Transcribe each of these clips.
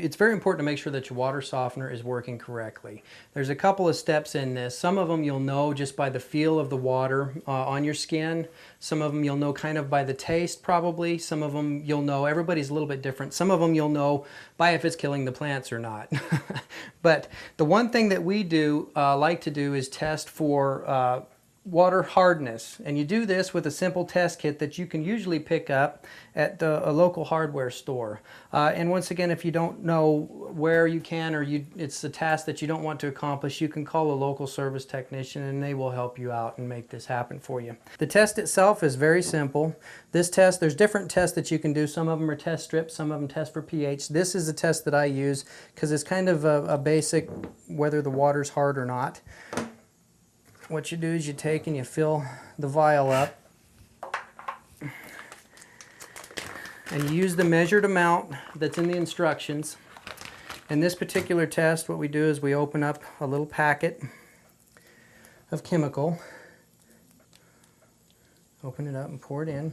it's very important to make sure that your water softener is working correctly. There's a couple of steps in this. Some of them you'll know just by the feel of the water on your skin. Some of them you'll know kind of by the taste probably. Some of them you'll know, everybody's a little bit different. Some of them you'll know by if it's killing the plants or not. But the one thing that we do like to do is test for water hardness, and you do this with a simple test kit that you can usually pick up at a local hardware store. And once again, if you don't know where you can, or it's a task that you don't want to accomplish, you can call a local service technician and they will help you out and make this happen for you. The test itself is very simple. This test, there's different tests that you can do. Some of them are test strips, some of them test for pH. This is the test that I use because it's kind of a basic whether the water's hard or not. What you do is you take and you fill the vial up, and you use the measured amount that's in the instructions. In this particular test, what we do is we open up a little packet of chemical, open it up and pour it in.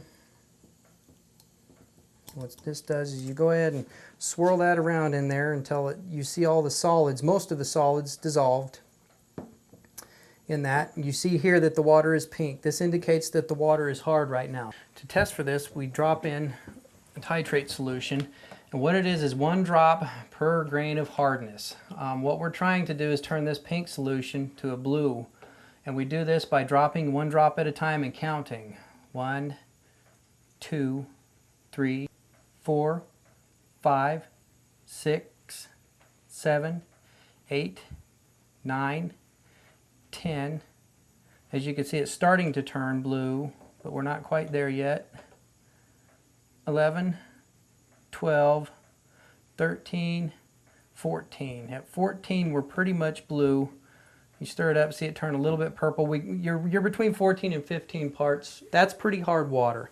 What this does is you go ahead and swirl that around in there until you see all the solids, most of the solids dissolved in that. You see here that the water is pink. This indicates that the water is hard right now. To test for this, we drop in a titrate solution, and what it is 1 drop per grain of hardness. What we're trying to do is turn this pink solution to a blue, and we do this by dropping 1 drop at a time and counting. 1, 2, 3, 4, 5, 6, 7, 8, 9, 10. As you can see, it's starting to turn blue, but we're not quite there yet. 11, 12, 13, 14. At 14, we're pretty much blue. You stir it up, see it turn a little bit purple. You're between 14 and 15 parts. That's pretty hard water.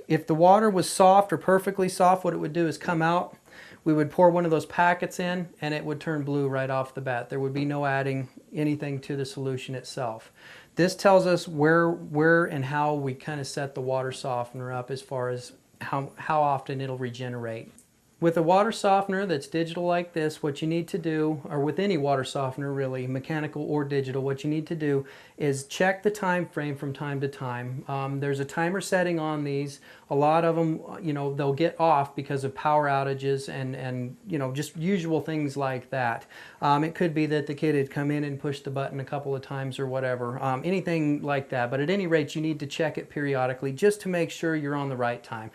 If the water was soft or perfectly soft, what it would do is come out. We would pour one of those packets in and it would turn blue right off the bat. There would be no adding anything to the solution itself. This tells us where and how we kind of set the water softener up as far as how often it'll regenerate. With a water softener that's digital like this, what you need to do, or with any water softener really, mechanical or digital, what you need to do is check the time frame from time to time. There's a timer setting on these. A lot of them, you know, they'll get off because of power outages and you know, just usual things like that. It could be that the kid had come in and pushed the button a couple of times or whatever, anything like that. But at any rate, you need to check it periodically just to make sure you're on the right time.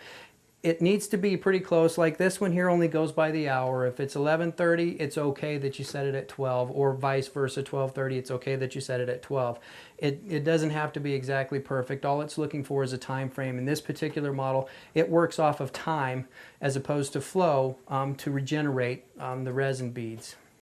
It needs to be pretty close. Like this one here only goes by the hour. If it's 11:30, it's okay that you set it at 12, or vice versa, 12:30, it's okay that you set it at 12. It doesn't have to be exactly perfect. All it's looking for is a time frame. In this particular model, it works off of time as opposed to flow to regenerate the resin beads.